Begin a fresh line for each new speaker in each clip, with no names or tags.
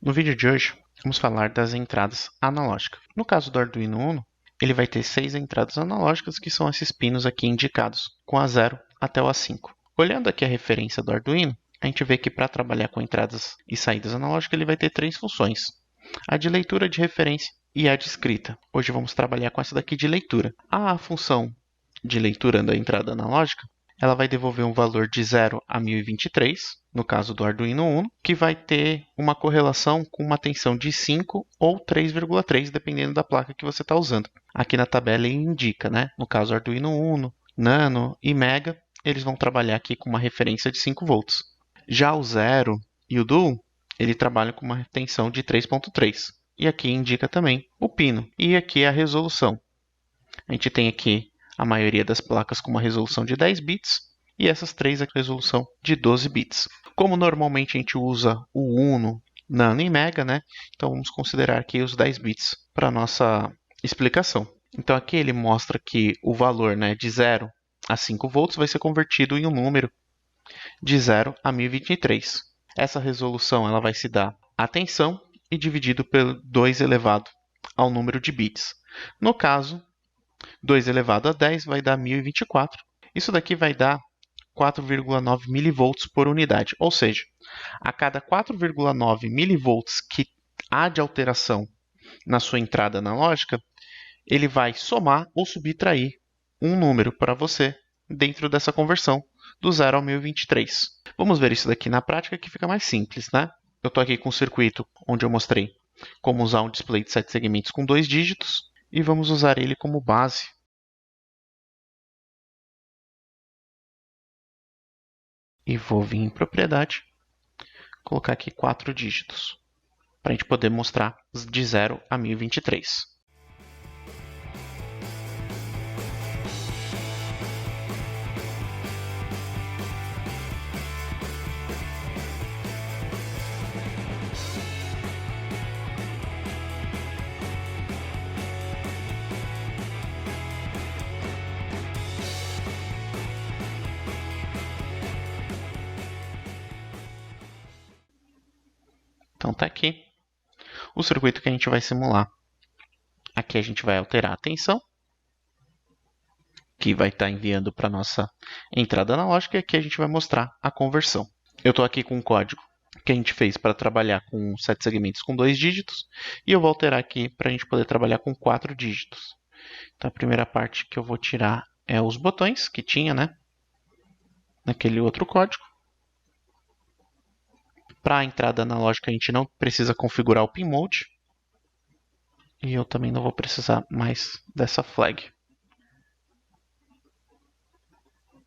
No vídeo de hoje, vamos falar das entradas analógicas. No caso do Arduino Uno, ele vai ter 6 entradas analógicas, que são esses pinos aqui indicados, com A0 até o A5. Olhando aqui a referência do Arduino, a gente vê que para trabalhar com entradas e saídas analógicas, ele vai ter 3 funções. A de leitura de referência e a de escrita. Hoje vamos trabalhar com essa daqui de leitura. A função de leitura da entrada analógica, ela vai devolver um valor de 0 a 1023, no caso do Arduino Uno, que vai ter uma correlação com uma tensão de 5 ou 3,3, dependendo da placa que você está usando. Aqui na tabela ele indica, né? No caso Arduino Uno, Nano e Mega, eles vão trabalhar aqui com uma referência de 5 volts. Já o Zero e o Dual, ele trabalha com uma tensão de 3,3. E aqui indica também o pino. E aqui a resolução. A gente tem aqui a maioria das placas com uma resolução de 10 bits e essas três aqui com resolução de 12 bits. Como normalmente a gente usa o Uno, Nano e Mega, né? Então vamos considerar aqui os 10 bits para a nossa explicação. Então aqui ele mostra que o valor, né, de 0 a 5 volts vai ser convertido em um número de 0 a 1023. Essa resolução ela vai se dar a tensão e dividido por 2 elevado ao número de bits. No caso, 2 elevado a 10 vai dar 1024. Isso daqui vai dar 4,9 milivolts por unidade. Ou seja, a cada 4,9 milivolts que há de alteração na sua entrada analógica, ele vai somar ou subtrair um número para você dentro dessa conversão do 0 ao 1023. Vamos ver isso daqui na prática que fica mais simples, né? Eu estou aqui com um circuito onde eu mostrei como usar um display de 7 segmentos com 2 dígitos e vamos usar ele como base. E vou vir em propriedade, colocar aqui 4 dígitos, para a gente poder mostrar de 0 a 1023. Então está aqui o circuito que a gente vai simular. Aqui a gente vai alterar a tensão, que vai estar enviando para a nossa entrada analógica, e aqui a gente vai mostrar a conversão. Eu estou aqui com um código que a gente fez para trabalhar com 7 segmentos com 2 dígitos, e eu vou alterar aqui para a gente poder trabalhar com 4 dígitos. Então a primeira parte que eu vou tirar é os botões que tinha, né, naquele outro código. Para a entrada analógica, a gente não precisa configurar o pin mode. E eu também não vou precisar mais dessa flag.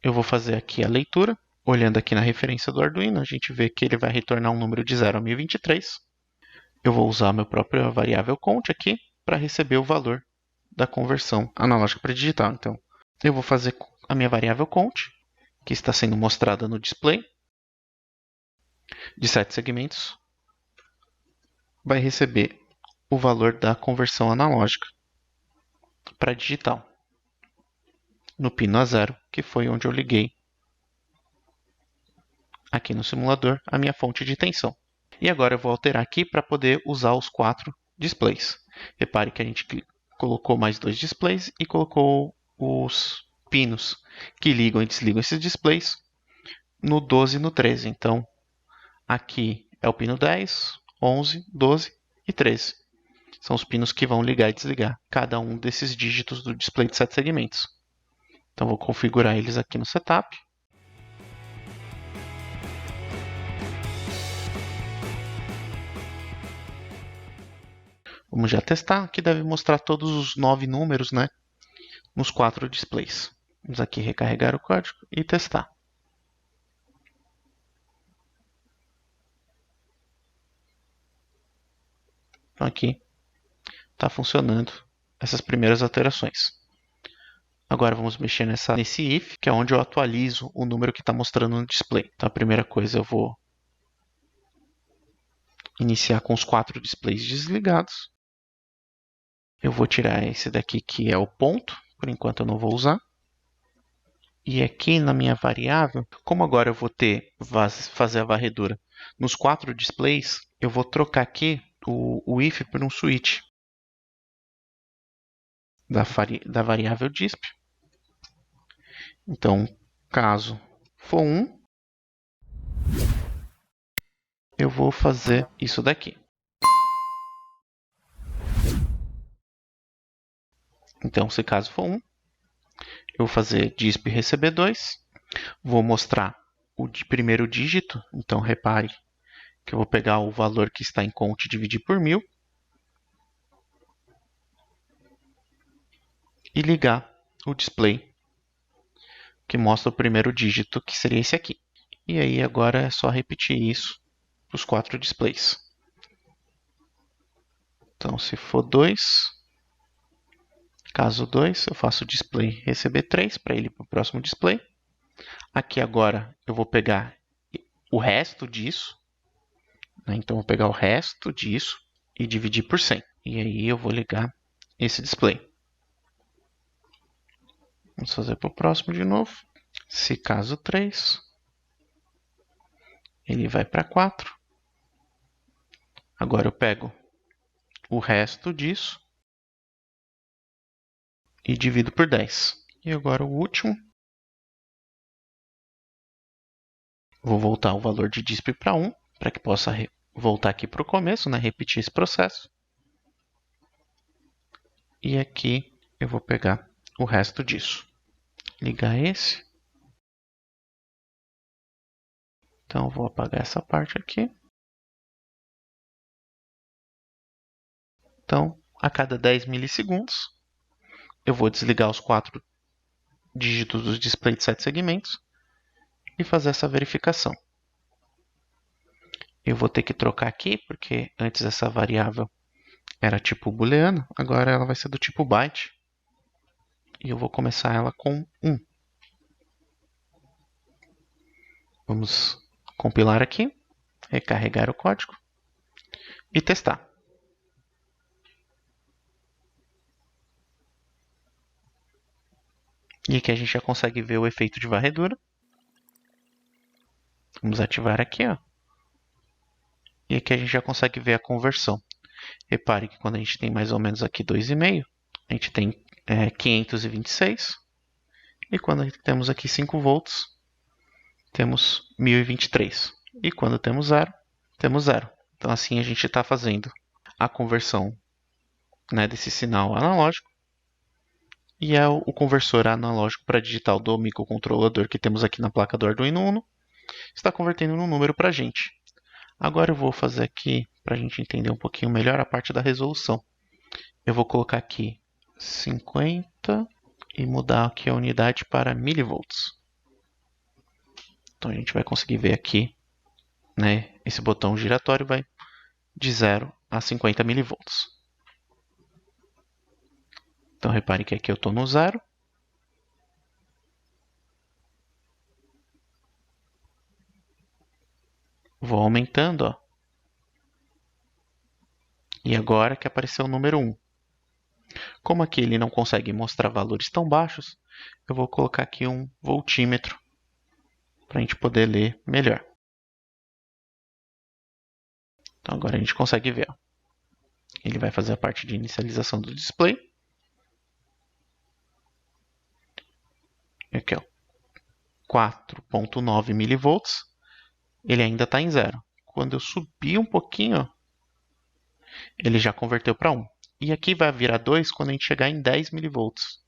Eu vou fazer aqui a leitura. Olhando aqui na referência do Arduino, a gente vê que ele vai retornar um número de 0 a 1023. Eu vou usar a minha própria variável count aqui para receber o valor da conversão analógica para digital. Então, eu vou fazer a minha variável count, que está sendo mostrada no display, de 7 segmentos, vai receber o valor da conversão analógica para digital, no pino A0, que foi onde eu liguei aqui no simulador a minha fonte de tensão. E agora eu vou alterar aqui para poder usar os 4 displays. Repare que a gente colocou mais 2 displays e colocou os pinos que ligam e desligam esses displays no 12 e no 13. Então, aqui é o pino 10, 11, 12 e 13. São os pinos que vão ligar e desligar cada um desses dígitos do display de 7 segmentos. Então, vou configurar eles aqui no setup. Vamos já testar. Aqui deve mostrar todos os 9 números, né, nos 4 displays. Vamos aqui recarregar o código e testar. Então, aqui está funcionando essas primeiras alterações. Agora vamos mexer nesse if, que é onde eu atualizo o número que está mostrando no display. Então, a primeira coisa eu vou iniciar com os 4 displays desligados. Eu vou tirar esse daqui que é o ponto, por enquanto eu não vou usar. E aqui na minha variável, como agora eu vou fazer a varredura nos 4 displays, eu vou trocar aqui o if por um switch da variável disp. Então, caso for 1, eu vou fazer isso daqui. Então, se caso for 1, eu vou fazer disp receber 2. Vou mostrar o primeiro dígito. Então, repare que eu vou pegar o valor que está em count e dividir por 1000. E ligar o display que mostra o primeiro dígito, que seria esse aqui. E aí agora é só repetir isso para os 4 displays. Então, se for 2, caso 2, eu faço o display receber 3 para ele para o próximo display. Aqui agora eu vou pegar o resto disso, né? Então, eu vou pegar o resto disso e dividir por 100. E aí eu vou ligar esse display. Vamos fazer para o próximo de novo. Se caso 3, ele vai para 4. Agora eu pego o resto disso e divido por 10. E agora o último. Vou voltar o valor de disp para 1, para que possa voltar aqui para o começo, né? Repetir esse processo. E aqui eu vou pegar o resto disso. Ligar esse. Então, eu vou apagar essa parte aqui. Então, a cada 10 milissegundos, eu vou desligar os 4 dígitos dos displays de 7 segmentos e fazer essa verificação. Eu vou ter que trocar aqui, porque antes essa variável era tipo booleano, agora ela vai ser do tipo byte. E eu vou começar ela com 1. Vamos compilar aqui, recarregar o código e testar. E aqui a gente já consegue ver o efeito de varredura. Vamos ativar aqui, ó. E aqui a gente já consegue ver a conversão. Repare que quando a gente tem mais ou menos aqui 2,5, a gente tem 526. E quando temos aqui 5 volts, temos 1023. E quando temos 0, temos 0. Então assim a gente está fazendo a conversão, né, desse sinal analógico. E é o conversor analógico para digital do microcontrolador que temos aqui na placa do Arduino Uno. Está convertendo num número para a gente. Agora eu vou fazer aqui, para a gente entender um pouquinho melhor, a parte da resolução. Eu vou colocar aqui 50 e mudar aqui a unidade para milivolts. Então a gente vai conseguir ver aqui, né, esse botão giratório vai de 0 a 50 milivolts. Então repare que aqui eu estou no 0. Vou aumentando, ó. E agora que apareceu o número 1. Como aqui ele não consegue mostrar valores tão baixos, eu vou colocar aqui um voltímetro para a gente poder ler melhor. Então agora a gente consegue ver. Ó. Ele vai fazer a parte de inicialização do display. Aqui, ó, 4,9 milivolts. Ele ainda está em 0. Quando eu subir um pouquinho, ó, ele já converteu para 1. E aqui vai virar 2 quando a gente chegar em 10 milivolts.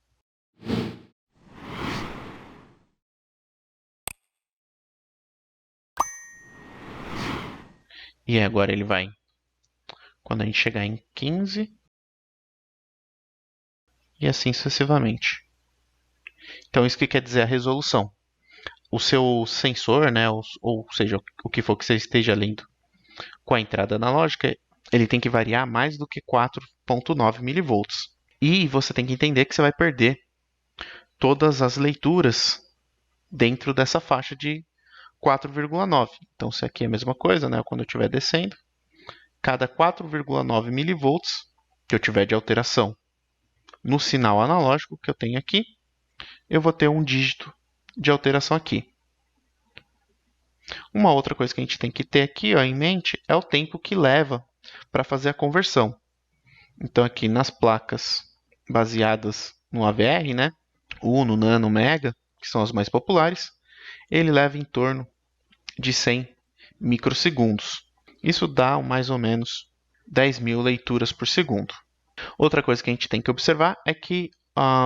E agora ele vai, quando a gente chegar em 15, e assim sucessivamente. Então isso que quer dizer a resolução. O seu sensor, né, ou seja, o que for que você esteja lendo com a entrada analógica, ele tem que variar mais do que 4,9 milivolts. E você tem que entender que você vai perder todas as leituras dentro dessa faixa de 4,9. Então, se aqui é a mesma coisa, né, quando eu estiver descendo, cada 4,9 milivolts que eu tiver de alteração no sinal analógico que eu tenho aqui, eu vou ter um dígito de alteração aqui. Uma outra coisa que a gente tem que ter aqui, ó, em mente é o tempo que leva para fazer a conversão. Então, aqui nas placas baseadas no AVR, né, Uno, Nano, Mega, que são as mais populares, ele leva em torno de 100 microsegundos. Isso dá mais ou menos 10.000 leituras por segundo. Outra coisa que a gente tem que observar é que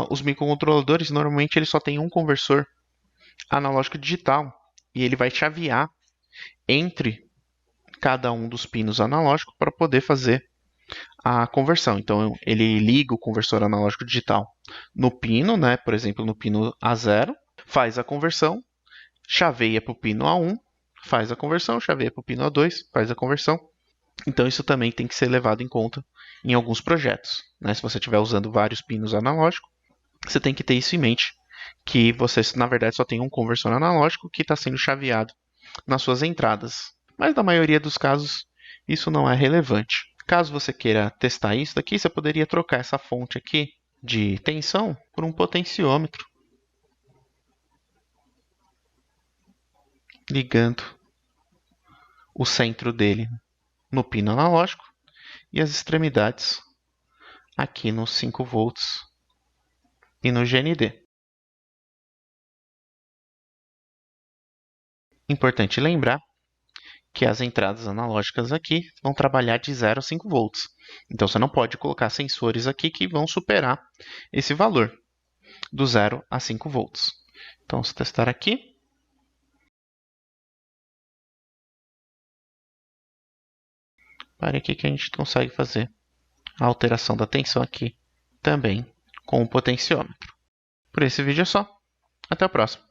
os microcontroladores normalmente ele só tem um conversor analógico digital e ele vai chavear entre cada um dos pinos analógicos para poder fazer a conversão. Então ele liga o conversor analógico digital no pino, né, por exemplo, no pino A0, faz a conversão, chaveia para o pino A1, faz a conversão, chaveia para o pino A2, faz a conversão. Então isso também tem que ser levado em conta em alguns projetos, né? Se você estiver usando vários pinos analógicos, você tem que ter isso em mente, que você, na verdade, só tem um conversor analógico que está sendo chaveado nas suas entradas. Mas na maioria dos casos, isso não é relevante. Caso você queira testar isso daqui, você poderia trocar essa fonte aqui de tensão por um potenciômetro, ligando o centro dele no pino analógico e as extremidades aqui nos 5 volts e no GND. Importante lembrar que as entradas analógicas aqui vão trabalhar de 0 a 5 volts. Então você não pode colocar sensores aqui que vão superar esse valor, do 0 a 5 volts. Então, se testar aqui, pare aqui que a gente consegue fazer a alteração da tensão aqui também com o potenciômetro. Por esse vídeo é só. Até o próximo.